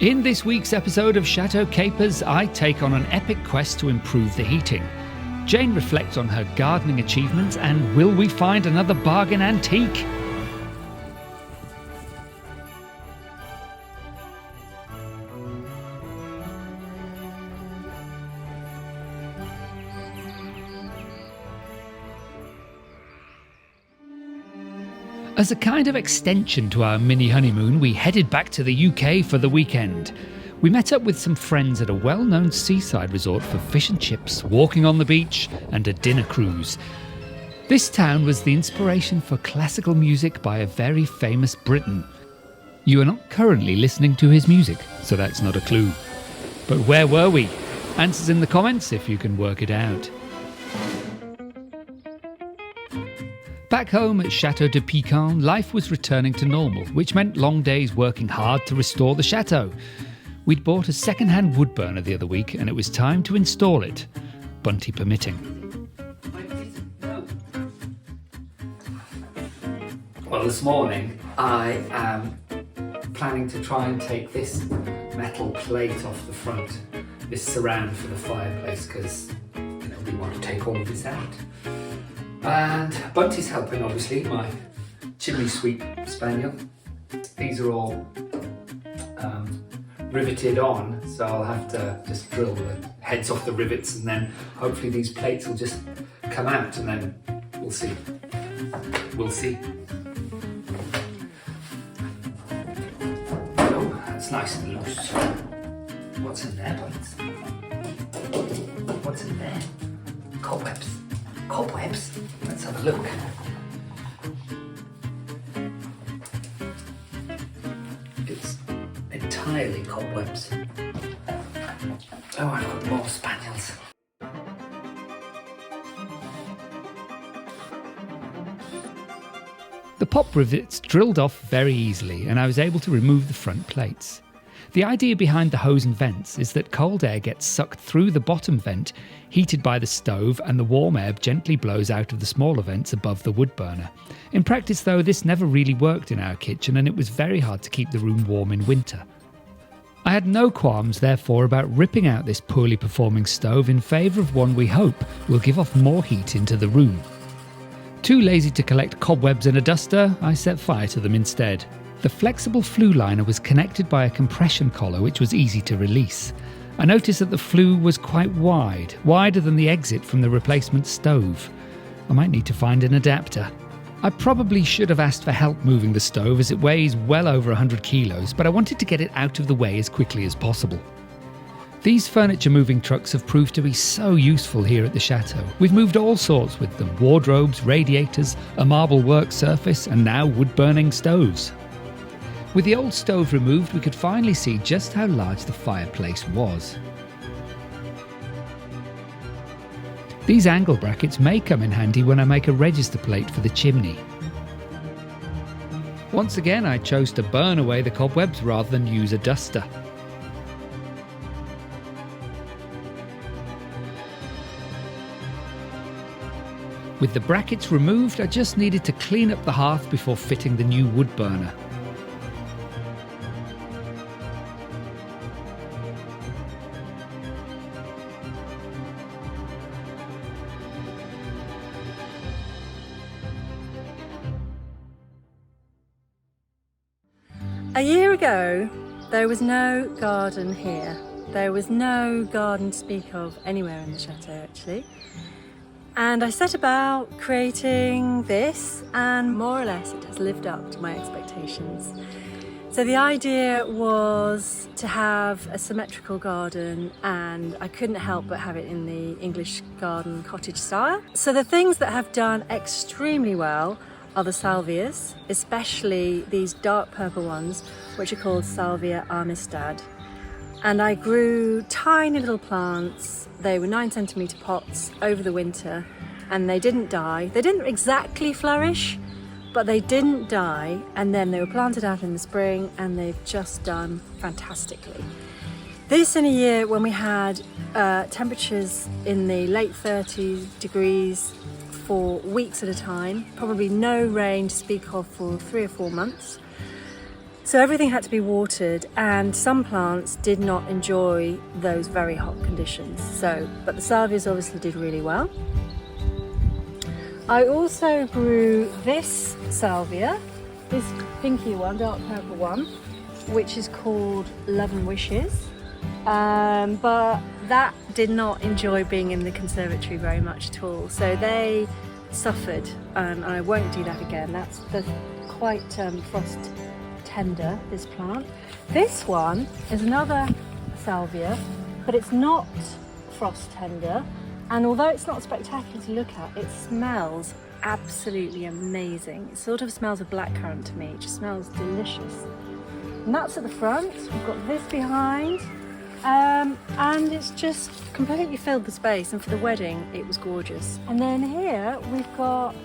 In this week's episode of Chateau Capers, I take on an epic quest to improve the heating. Jane reflects on her gardening achievements, and will we find another bargain antique? As a kind of extension to our mini honeymoon, we headed back to the UK for the weekend. We met up with some friends at a well-known seaside resort for fish and chips, walking on the beach, and a dinner cruise. This town was the inspiration for classical music by a very famous Briton. You are not currently listening to his music, so that's not a clue. But where were we? Answers in the comments if you can work it out. Back home at Château de Pican, life was returning to normal, which meant long days working hard to restore the chateau. We'd bought a second-hand wood burner the other week, and it was time to install it, Bunty permitting. Well, this morning I am planning to try and take this metal plate off the front, this surround for the fireplace, because we want to take all of this out. And Bunty's helping, obviously, my chimney sweep Spaniel. These are all riveted on, so I'll have to just drill the heads off the rivets, and then hopefully these plates will just come out, and then we'll see. We'll see. Oh, that's nice and loose. What's in there, Bunts? What's in there? Cobwebs. Cobwebs? Let's have a look. It's entirely cobwebs. Oh, I've got more Spaniels. The pop rivets drilled off very easily, and I was able to remove the front plates. The idea behind the hose and vents is that cold air gets sucked through the bottom vent, heated by the stove, and the warm air gently blows out of the smaller vents above the wood burner. In practice, though, this never really worked in our kitchen, and it was very hard to keep the room warm in winter. I had no qualms, therefore, about ripping out this poorly performing stove in favour of one we hope will give off more heat into the room. Too lazy to collect cobwebs in a duster, I set fire to them instead. The flexible flue liner was connected by a compression collar which was easy to release. I noticed that the flue was quite wide, wider than the exit from the replacement stove. I might need to find an adapter. I probably should have asked for help moving the stove as it weighs well over 100 kilos, but I wanted to get it out of the way as quickly as possible. These furniture moving trucks have proved to be so useful here at the chateau. We've moved all sorts with them: wardrobes, radiators, a marble work surface, and now wood-burning stoves. With the old stove removed, we could finally see just how large the fireplace was. These angle brackets may come in handy when I make a register plate for the chimney. Once again, I chose to burn away the cobwebs rather than use a duster. With the brackets removed, I just needed to clean up the hearth before fitting the new wood burner. A year ago, there was no garden here. There was no garden to speak of anywhere in the chateau, actually. And I set about creating this, and more or less it has lived up to my expectations. So the idea was to have a symmetrical garden, and I couldn't help but have it in the English garden cottage style. So the things that have done extremely well are the salvias, especially these dark purple ones, which are called Salvia Armistad. And I grew tiny little plants. They were 9cm pots over the winter, and they didn't die. They didn't exactly flourish, but they didn't die. And then they were planted out in the spring, and they've just done fantastically. This in a year when we had temperatures in the late 30 degrees for weeks at a time, probably no rain to speak of for 3 or 4 months. So everything had to be watered, and some plants did not enjoy those very hot conditions. But the salvias obviously did really well. I also grew this salvia, this pinky one, dark purple one, which is called Love and Wishes. But that did not enjoy being in the conservatory very much at all. So they suffered, and I won't do that again. That's quite frost tender, this plant. This one is another salvia, but it's not frost tender, and although it's not spectacular to look at, it smells absolutely amazing. It sort of smells of blackcurrant to me. It just smells delicious. And that's at the front. We've got this behind, and it's just completely filled the space, and for the wedding it was gorgeous. And then here we've got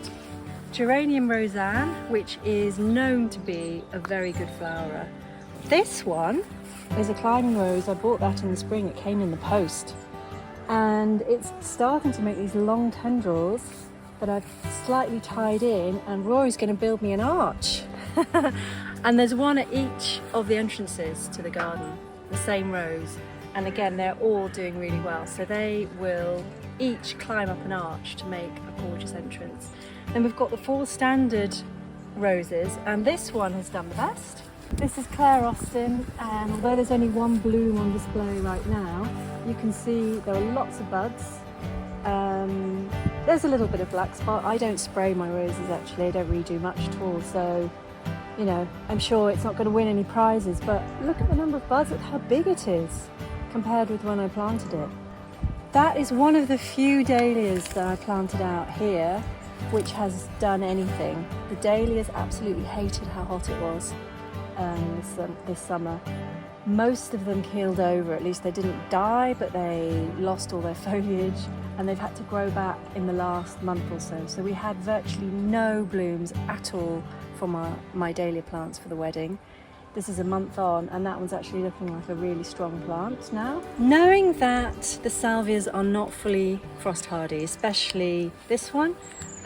Geranium Roseanne, which is known to be a very good flowerer. This one is a climbing rose. I bought that in the spring. It came in the post, and it's starting to make these long tendrils that I've slightly tied in, and Rory's going to build me an arch. And there's one at each of the entrances to the garden, the same rose, and again they're all doing really well, so they will each climb up an arch to make a gorgeous entrance. Then we've got the 4 standard roses, and this one has done the best. This is Claire Austin, and although there's only one bloom on display right now, you can see there are lots of buds. There's a little bit of black spot. I don't spray my roses actually, I don't really do much at all, so you know, I'm sure it's not going to win any prizes, but look at the number of buds, look how big it is compared with when I planted it. That is one of the few dahlias that I planted out here which has done anything. The dahlias absolutely hated how hot it was this summer. Most of them keeled over, at least they didn't die, but they lost all their foliage, and they've had to grow back in the last month or so. So we had virtually no blooms at all for my dahlia plants for the wedding. This is a month on, and that one's actually looking like a really strong plant now. Knowing that the salvias are not fully frost hardy, especially this one,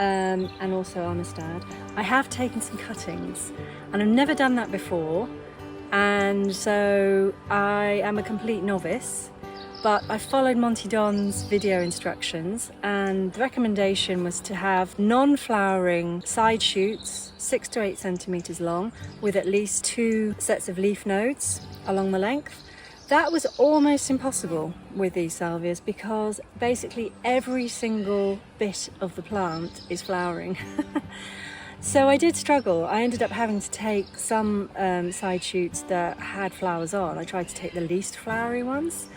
and also Amistad, I have taken some cuttings, and I've never done that before, and so I am a complete novice, but I followed Monty Don's video instructions, and the recommendation was to have non-flowering side shoots 6 to 8 centimeters long with at least 2 sets of leaf nodes along the length. That was almost impossible with these salvias because basically every single bit of the plant is flowering. So I did struggle. I ended up having to take some side shoots that had flowers on. I tried to take the least flowery ones.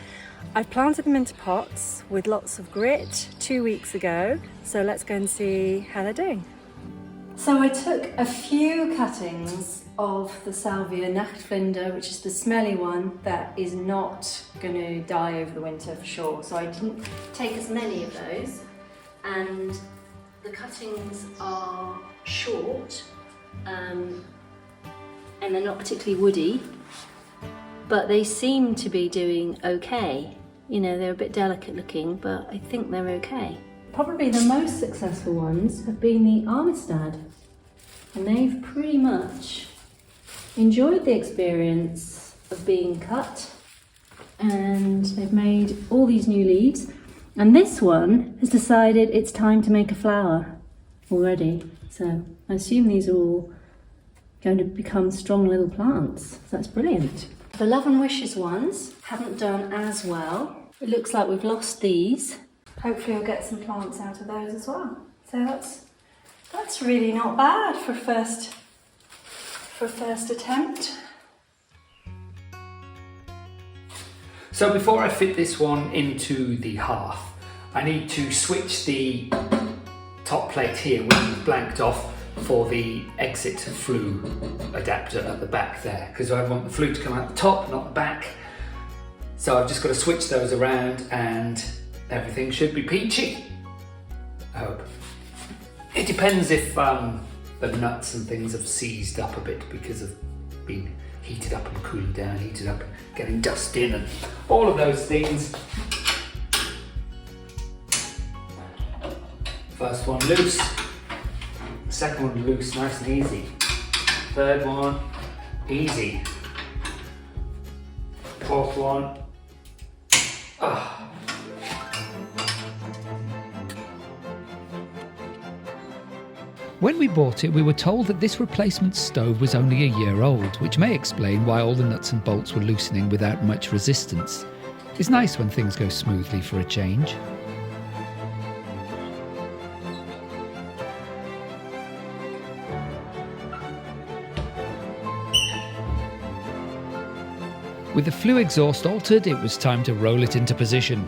I've planted them into pots with lots of grit 2 weeks ago, so let's go and see how they're doing. So I took a few cuttings of the salvia Nachtflinde, which is the smelly one that is not going to die over the winter for sure. So I didn't take as many of those, and the cuttings are short and they're not particularly woody, but they seem to be doing okay. You know, they're a bit delicate looking, but I think they're okay. Probably the most successful ones have been the Amistad, and they've pretty much enjoyed the experience of being cut, and they've made all these new leaves, and this one has decided it's time to make a flower already. So I assume these are all going to become strong little plants. So that's brilliant. The Love and Wishes ones haven't done as well. It looks like we've lost these. Hopefully I'll get some plants out of those as well. So that's really not bad for a first attempt. So before I fit this one into the hearth, I need to switch the top plate here, which is blanked off, for the exit flue adapter at the back there, because I want the flue to come out the top, not the back. So I've just got to switch those around and everything should be peachy, I hope. It depends if the nuts and things have seized up a bit because of being heated up and cooling down, heated up and getting dust in and all of those things. First one loose, second one loose, nice and easy. Third one, Easy. Fourth one. Ah. When we bought it, we were told that this replacement stove was only a year old, which may explain why all the nuts and bolts were loosening without much resistance. It's nice when things go smoothly for a change. With the flue exhaust altered, it was time to roll it into position.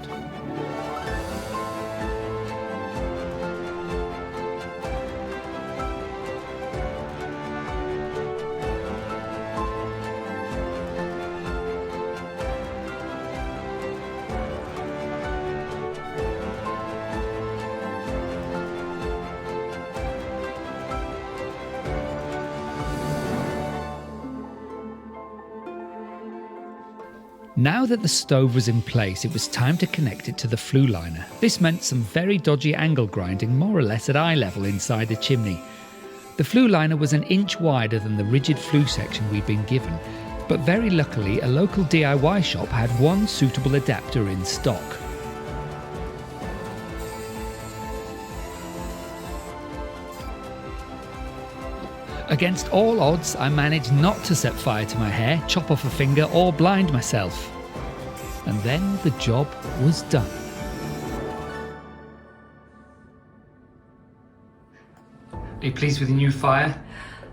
Now that the stove was in place, it was time to connect it to the flue liner. This meant some very dodgy angle grinding more or less at eye level inside the chimney. The flue liner was an inch wider than the rigid flue section we'd been given, but very luckily a local DIY shop had one suitable adapter in stock. Against all odds, I managed not to set fire to my hair, chop off a finger or blind myself. And then the job was done. Are you pleased with your new fire?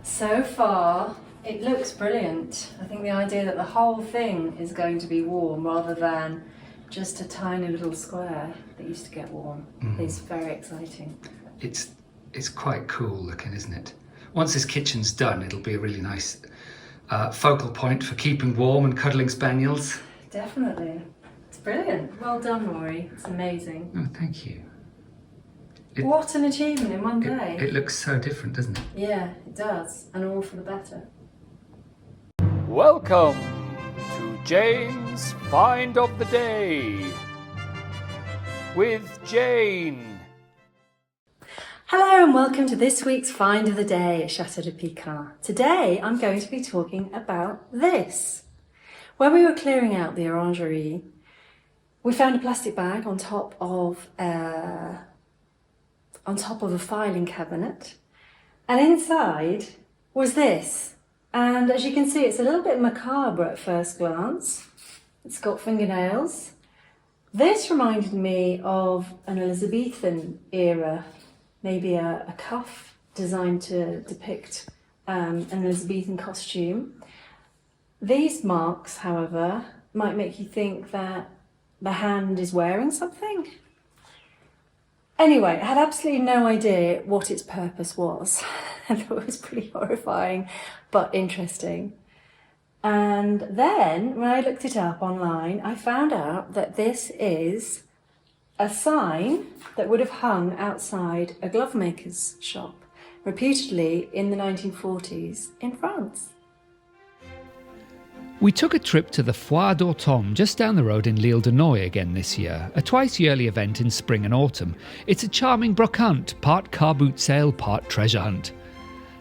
So far, it looks brilliant. I think the idea that the whole thing is going to be warm rather than just a tiny little square that used to get warm is very exciting. It's quite cool looking, isn't it? Once this kitchen's done, it'll be a really nice focal point for keeping warm and cuddling spaniels. Definitely. It's brilliant. Well done, Rory. It's amazing. Oh, thank you. What an achievement in one day. It looks so different, doesn't it? Yeah, it does. And all for the better. Welcome to Jane's Find of the Day with Jane. Hello and welcome to this week's Find of the Day at Château de Pican. Today I'm going to be talking about this. When we were clearing out the orangerie, we found a plastic bag on top of a filing cabinet, and inside was this. And as you can see, it's a little bit macabre at first glance. It's got fingernails. This reminded me of an Elizabethan era, maybe a cuff designed to depict an Elizabethan costume. These marks, however, might make you think that the hand is wearing something. Anyway, I had absolutely no idea what its purpose was. I thought it was pretty horrifying, but interesting. And then, when I looked it up online, I found out that this is a sign that would have hung outside a glove maker's shop, reputedly in the 1940s in France. We took a trip to the Foire d'Automne just down the road in L'Isle de Noé again this year, a twice-yearly event in spring and autumn. It's a charming Brocante, part car boot sale, part treasure hunt.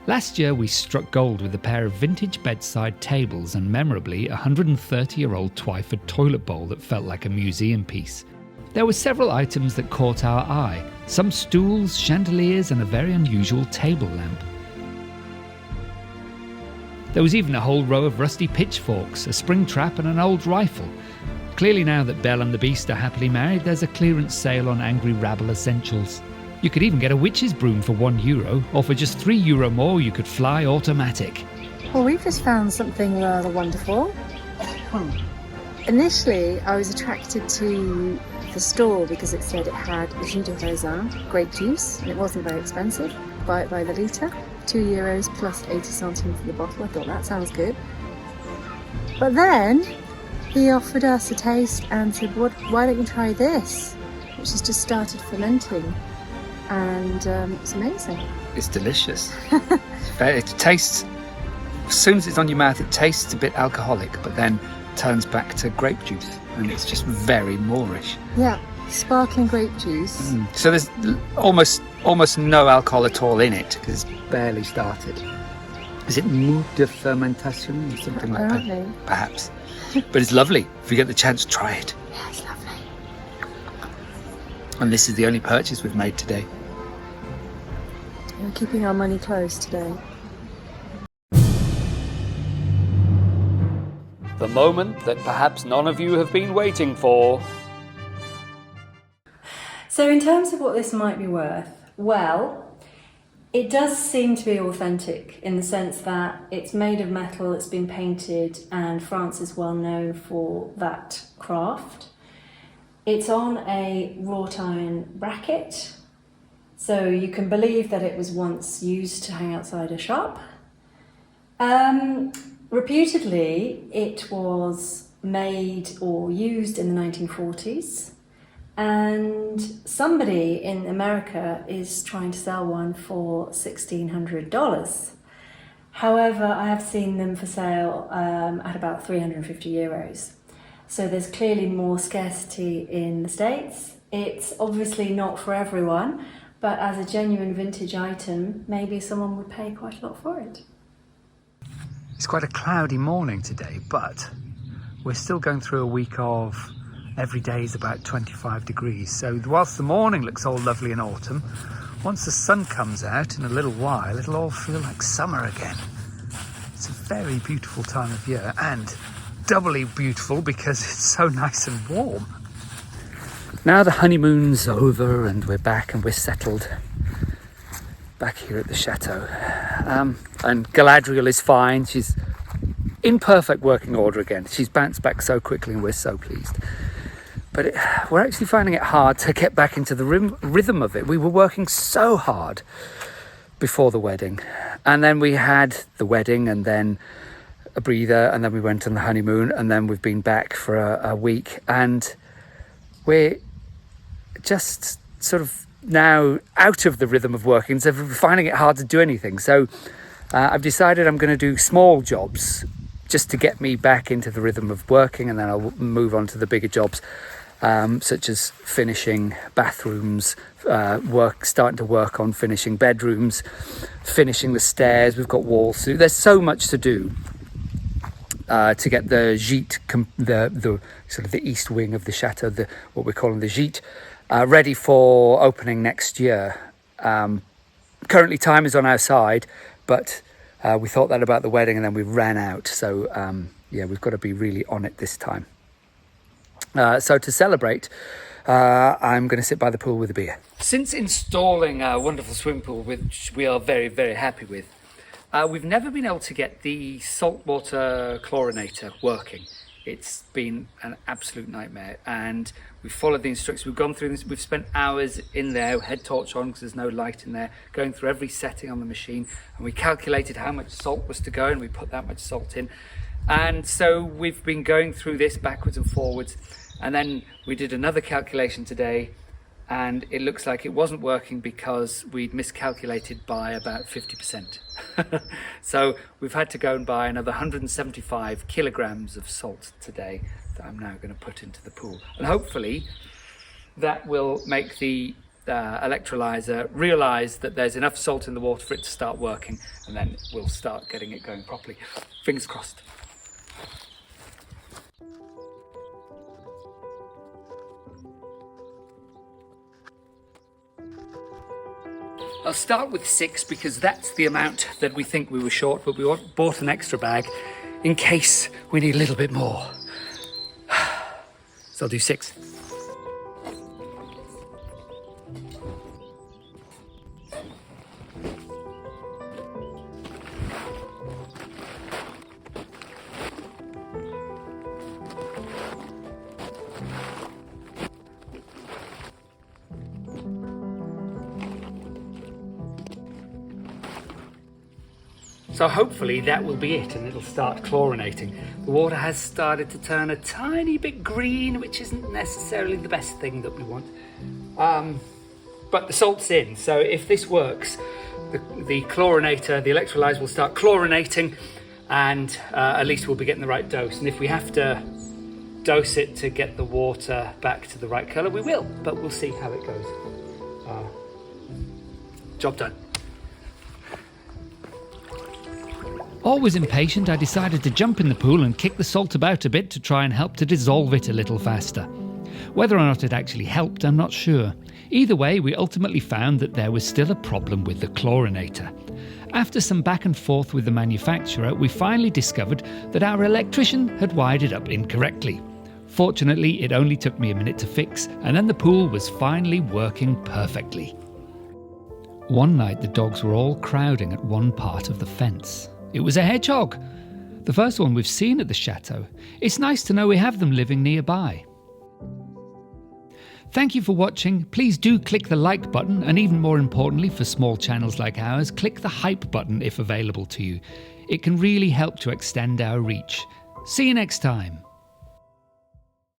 Last year we struck gold with a pair of vintage bedside tables and, memorably, a 130-year-old Twyford toilet bowl that felt like a museum piece. There were several items that caught our eye, some stools, chandeliers and a very unusual table lamp. There was even a whole row of rusty pitchforks, a spring trap and an old rifle. Clearly now that Belle and the Beast are happily married, there's a clearance sale on Angry Rabble essentials. You could even get a witch's broom for €1, or for just €3 more you could fly automatic. Well, we've just found something rather wonderful. Initially, I was attracted to the store because it said it had jus de raisin, grape juice, and it wasn't very expensive. Buy it by the litre, €2 plus 80 centimes for the bottle. I thought that sounds good. But then he offered us a taste and said, why don't you try this? Which has just started fermenting. And it's amazing. It's delicious. It tastes, as soon as it's on your mouth, it tastes a bit alcoholic, but then turns back to grape juice, and it's just very Moorish. Yeah, sparkling grape juice. So there's almost no alcohol at all in it, because it's barely started. Is it mousse de fermentation or something like that? Apparently. Perhaps. But it's lovely. If you get the chance, try it. Yeah, it's lovely. And this is the only purchase we've made today. We're keeping our money close today. The moment that perhaps none of you have been waiting for. So in terms of what this might be worth, well, it does seem to be authentic in the sense that it's made of metal, it's been painted, and France is well known for that craft. It's on a wrought iron bracket, so you can believe that it was once used to hang outside a shop. Reputedly, it was made or used in the 1940s. And somebody in America is trying to sell one for $1,600. However, I have seen them for sale at about 350 euros. So there's clearly more scarcity in the States. It's obviously not for everyone, but as a genuine vintage item, maybe someone would pay quite a lot for it. It's quite a cloudy morning today, but we're still going through a week of every day is about 25 degrees. So whilst the morning looks all lovely in autumn, once the sun comes out in a little while, it'll all feel like summer again. It's a very beautiful time of year, and doubly beautiful because it's so nice and warm. Now the honeymoon's over and we're back and we're settled back here at the chateau. And Galadriel is fine. She's in perfect working order again. She's bounced back so quickly and we're so pleased. But we're actually finding it hard to get back into the rhythm of it. We were working so hard before the wedding. And then we had the wedding and then a breather and then we went on the honeymoon and then we've been back for a week. And we're just sort of now out of the rhythm of working. So we're finding it hard to do anything. So I've decided I'm going to do small jobs just to get me back into the rhythm of working, and then I'll move on to the bigger jobs. Such as finishing bathrooms, starting to work on finishing bedrooms, finishing the stairs. We've got walls to do. There's so much to do to get the gîte, the sort of the east wing of the chateau, what we're calling the gîte, ready for opening next year. Currently, time is on our side, but we thought that about the wedding, and then we ran out. So yeah, we've got to be really on it this time. So to celebrate, I'm going to sit by the pool with a beer. Since installing our wonderful swimming pool, which we are very, very happy with, we've never been able to get the saltwater chlorinator working. It's been an absolute nightmare, and we've followed the instructions. We've gone through this. We've spent hours in there, head torch on because there's no light in there, going through every setting on the machine, and we calculated how much salt was to go, and we put that much salt in. And so we've been going through this backwards and forwards. And then we did another calculation today, and it looks like it wasn't working because we'd miscalculated by about 50%. So we've had to go and buy another 175 kilograms of salt today that I'm now going to put into the pool. And hopefully that will make the electrolyzer realize that there's enough salt in the water for it to start working, and then we'll start getting it going properly. Fingers crossed. I'll start with 6 because that's the amount that we think we were short, but we bought an extra bag in case we need a little bit more. So I'll do 6. So hopefully that will be it, and it'll start chlorinating. The water has started to turn a tiny bit green, which isn't necessarily the best thing that we want. But the salt's in, so if this works, the chlorinator, the electrolyzer will start chlorinating, and at least we'll be getting the right dose. And if we have to dose it to get the water back to the right colour, we will, but we'll see how it goes. Job done. Always impatient, I decided to jump in the pool and kick the salt about a bit to try and help to dissolve it a little faster. Whether or not it actually helped, I'm not sure. Either way, we ultimately found that there was still a problem with the chlorinator. After some back and forth with the manufacturer, we finally discovered that our electrician had wired it up incorrectly. Fortunately, it only took me a minute to fix, and then the pool was finally working perfectly. One night, the dogs were all crowding at one part of the fence. It was a hedgehog, the first one we've seen at the chateau. It's nice to know we have them living nearby. Thank you for watching. Please do click the like button, and even more importantly for small channels like ours, click the hype button if available to you. It can really help to extend our reach. See you next time.